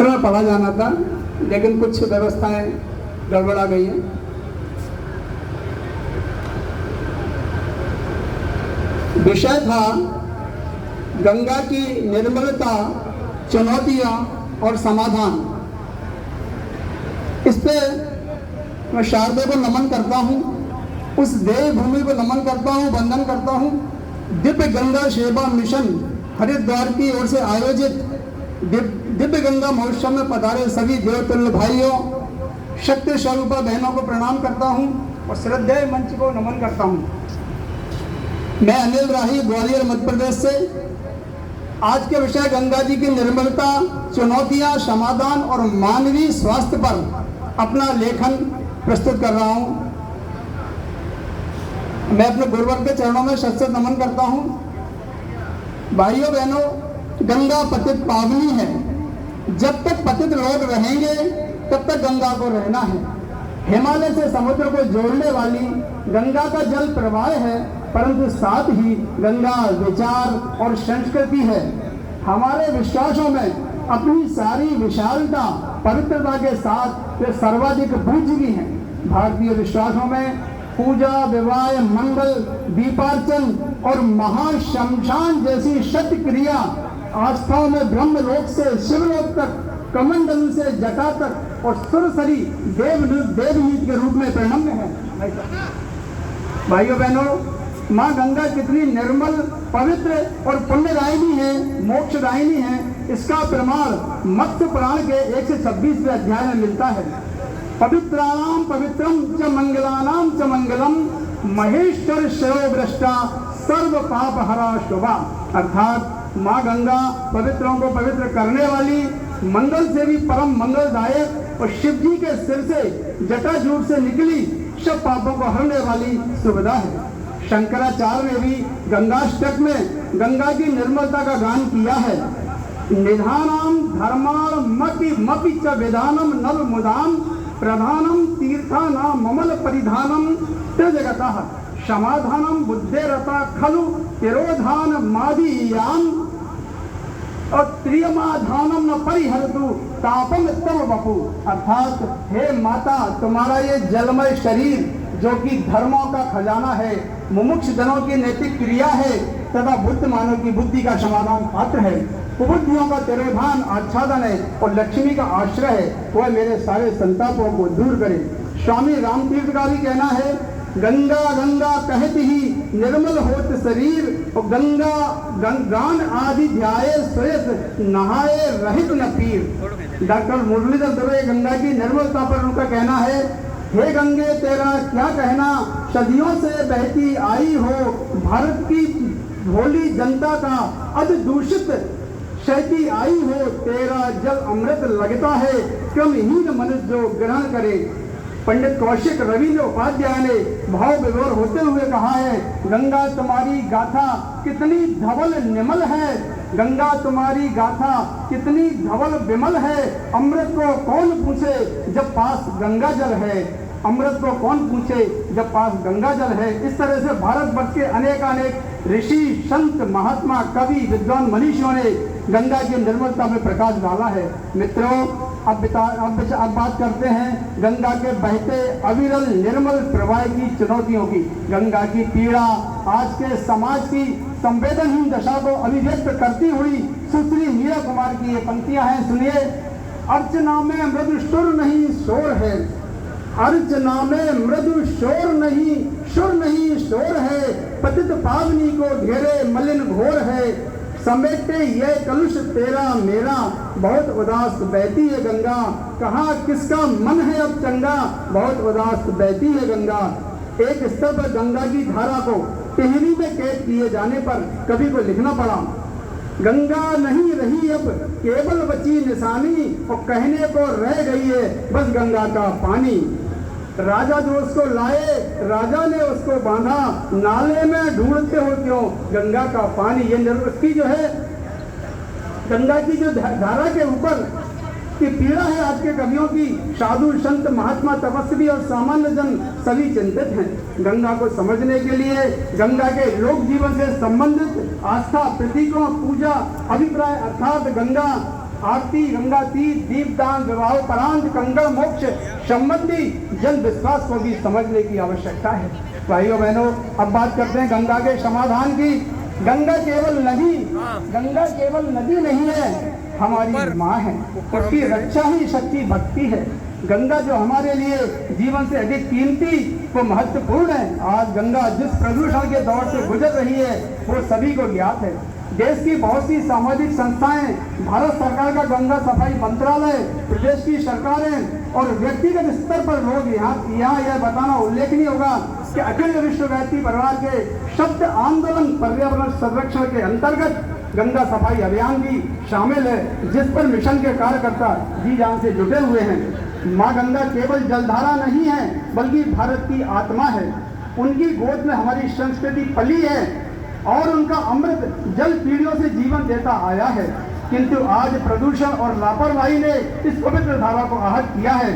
सत्र में पढ़ा जाना था, लेकिन कुछ व्यवस्थाएं गड़बड़ा गई हैं। विषय था गंगा की निर्मलता, चुनौतियां और समाधान। इस पे मैं शारदे को नमन करता हूँ, उस देवभूमि को नमन करता हूँ, वंदन करता हूँ। दिव्य गंगा सेवा मिशन हरिद्वार की ओर से आयोजित दिव्य गंगा महोत्सव में पधारे सभी देवतुल्य भाइयों, शक्ति स्वरूपा बहनों को प्रणाम करता हूँ और श्रद्धेय मंच को नमन करता हूँ। मैं अनिल राही, ग्वालियर, मध्य प्रदेश से आज के विषय गंगा जी की निर्मलता, चुनौतियां, समाधान और मानवीय स्वास्थ्य पर अपना लेखन प्रस्तुत कर रहा हूं। मैं अपने गुरुवर के चरणों में सत नमन करता हूं। भाइयों बहनों, गंगा पतित पावनी है। जब तक पतित लोग रहेंगे तब तक गंगा को रहना है। हिमालय से समुद्र को जोड़ने वाली गंगा का जल प्रवाह है, परंतु साथ ही गंगा विचार और संस्कृति है। हमारे विश्वासों में अपनी सारी विशालता, पवित्रता के साथ वे सर्वाधिक पूज्य भी हैं। भारतीय विश्वासों में पूजा, विवाह, मंगल, दीपार्चन और महाशमशान जैसी सत्य क्रिया आस्थाओं में ब्रह्मलोक से शिवलोक तक, कमंडल से जटा तक और सुरसरी देवनीत के रूप में प्रणम्य है। भाइयों बहनों, माँ गंगा कितनी निर्मल, पवित्र और पुण्यदायिनी है, मोक्षदायिनी है, इसका प्रमाण मत्स्य पुराण के 126वें अध्याय में मिलता है। पवित्राणाम पवित्रम च मंगलानाम च मंगलम, महेश्वर श्रेयोभ्रष्टा सर्व पाप हरा शुभा। अर्थात माँ गंगा पवित्रों को पवित्र करने वाली, मंगल से भी परम मंगलदायक और शिव जी के सिर से जटाजूट से निकली सब पापों को हरने वाली सुविधा है। शंकराचार्य ने भी गंगाष्टक में गंगा की निर्मलता का गान किया है। निधानम धर्माण मपि च विधानम नल मुदाम, प्रधानम तीर्थानाम ममल परिधानम त्यजगतः, समाधानम बुद्धेरता खलु तिरोधान मादीयाम और त्रियमाधानम न परिहरतु तापम तम वपु। अर्थात हे माता, तुम्हारा ये जलमय शरीर जो कि धर्मों का खजाना है, मुमुक्ष जनों की नैतिक क्रिया है तथा बुद्ध मानव की बुद्धि का समाधान पात्र है, कुबुद्धियों का तिरोधान आच्छादन है और लक्ष्मी का आश्रय है, वह मेरे सारे संतापों को दूर करे। स्वामी रामतीर्थ का भी कहना है, गंगा गंगा कहत ही निर्मल होत शरीर और गंगा गान आदि ध्याये श्रेयस नहाए रहित न पीर। डॉक्टर मुरलीधर दवे गंगा की निर्मलता पर उनका कहना है, हे गंगे तेरा क्या कहना, सदियों से बहती आई हो, भारत की भोली जनता का अधदूषित शहती आई हो, तेरा जल अमृत लगता है, क्रमहीन मनुष्य जो ग्रहण करे। पंडित कौशिक रविंद्र उपाध्याय ने भाव विभोर होते हुए कहा है, गंगा तुम्हारी गाथा कितनी धवल निमल है, गंगा तुम्हारी गाथा कितनी धवल विमल है, अमृत को कौन पूछे जब पास गंगा जल है, अमृत को कौन पूछे जब पास गंगा जल है। इस तरह से भारतवर्ष के अनेक ऋषि, संत, महात्मा, कवि, विद्वान मनीषियों ने गंगा की निर्मलता में प्रकाश डाला है। मित्रों, अब बात करते हैं गंगा के बहते अविरल निर्मल प्रवाह की चुनौतियों की। गंगा की पीड़ा आज के समाज की संवेदनहीन दशा को अभिव्यक्त करती हुई सुश्री मीरा कुमार की ये पंक्तियां हैं, सुनिए। अर्चना में मृदु सुर नहीं शोर है, अर्चना में मृदु शोर नहीं शोर है, पतित पावनी को घेरे मलिन घोर है, समेटे ये कलुष तेरा मेरा, बहुत उदास बहती है गंगा, कहाँ किसका मन है अब चंगा, बहुत उदास बहती है गंगा। एक स्तर पर गंगा की धारा को टिहरी में कैद किए जाने पर कवि को लिखना पड़ा, गंगा नहीं रही अब केवल बची निशानी, और कहने को रह गई है बस गंगा का पानी। राजा जो उसको लाए, राजा ने उसको बांधा, नाले में ढूंढते हो क्यों गंगा का पानी। ये उसकी जो है गंगा की जो धारा के ऊपर की पीड़ा है आज के कवियों की, साधु संत महात्मा तपस्वी और सामान्य जन सभी चिंतित हैं। गंगा को समझने के लिए गंगा के लोक जीवन से संबंधित आस्था, प्रतीकों, पूजा, अभिप्राय अर्थात गंगा आरती, गंगा तीर, दीपदान, विवाह परांत, गंगा मोक्ष संबंधी जन विश्वास को भी समझने की आवश्यकता है। भाइयों बहनों, अब बात करते हैं गंगा के समाधान की। गंगा केवल नदी नहीं है, हमारी माँ है। उसकी रक्षा ही शक्ति भक्ति है। गंगा जो हमारे लिए जीवन से अधिक कीमती वो महत्वपूर्ण है। आज गंगा जिस प्रदूषण के दौर से गुजर रही है वो सभी को ज्ञात है। देश की बहुत सी सामाजिक संस्थाएं, भारत सरकार का गंगा सफाई मंत्रालय, प्रदेश की सरकारें और व्यक्तिगत स्तर पर लोग यहाँ यह बताना उल्लेखनीय होगा कि अखिल विश्व गायत्री परिवार के शब्द आंदोलन पर्यावरण संरक्षण के अंतर्गत गंगा सफाई अभियान भी शामिल है, जिस पर मिशन के कार्यकर्ता जी जान से जुटे हुए हैं। माँ गंगा केवल जलधारा नहीं है बल्कि भारत की आत्मा है। उनकी गोद में हमारी संस्कृति पली है और उनका अमृत जल पीढ़ियों से जीवन देता आया है। किंतु आज प्रदूषण और लापरवाही ने इस पवित्र धारा को आहत किया है।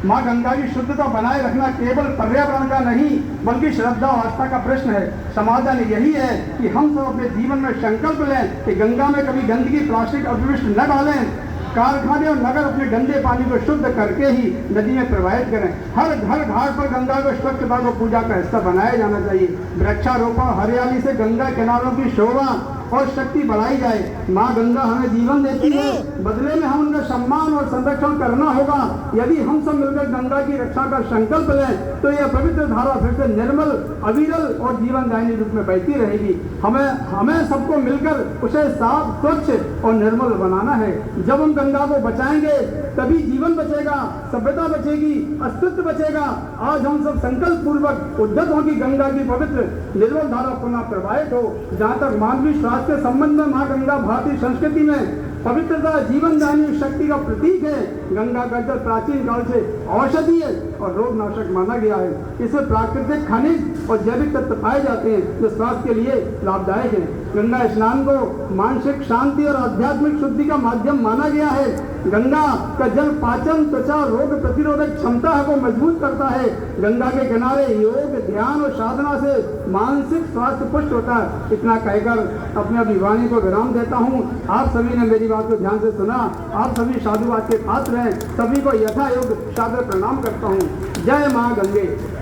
माँ गंगा की शुद्धता बनाए रखना केवल पर्यावरण का नहीं बल्कि श्रद्धा और आस्था का प्रश्न है। समाधान यही है कि हम सब अपने जीवन में संकल्प लें कि गंगा में कभी गंदगी, प्लास्टिक, अपशिष्ट न डालें। कारखाने और नगर अपने गंदे पानी को शुद्ध करके ही नदी में प्रवाहित करें। हर घर घाट पर गंगा को स्वच्छता को पूजा का हिस्सा बनाया जाना चाहिए। वृक्षारोपण, हरियाली से गंगा किनारों की शोभा और शक्ति बढ़ाई जाए। माँ गंगा हमें जीवन देती है, बदले में हम उनका सम्मान और संरक्षण करना होगा। यदि हम सब मिलकर गंगा की रक्षा का संकल्प लें तो यह पवित्र धारा फिर से निर्मल, अविरल और जीवनदायिनी रूप में बहती रहेगी। हमें सबको मिलकर उसे साफ, स्वच्छ और निर्मल बनाना है। जब हम गंगा को बचाएंगे तभी जीवन बचेगा, सभ्यता बचेगी, अस्तित्व बचेगा। आज हम सब संकल्प पूर्वक उद्यत हों कि गंगा की पवित्र निर्मल धारा पुनः प्रवाहित हो। जहाँ तक मानवीय स्वास्थ्य के संबंध में माँ गंगा भारतीय संस्कृति में पवित्रता, जीवनदायिनी शक्ति का प्रतीक है। गंगा का जल प्राचीन काल से औषधीय और रोगनाशक माना गया है। इसमें प्राकृतिक खनिज और जैविक तत्व पाए जाते हैं जो स्वास्थ्य के लिए लाभदायक है। गंगा स्नान को मानसिक शांति और आध्यात्मिक शुद्धि का माध्यम माना गया है। गंगा का जल पाचन, त्वचा, रोग प्रतिरोधक क्षमता को मजबूत करता है। गंगा के किनारे योग, ध्यान और साधना से मानसिक स्वास्थ्य पुष्ट होता है। इतना कहकर अपने अभिवाणी को विराम देता हूँ। आप सभी ने मेरी बात को ध्यान से सुना। आप सभी साधुवाद के पात्र हैं। सभी को यथा योग्य सादर प्रणाम करता हूँ। जय माँ गंगे।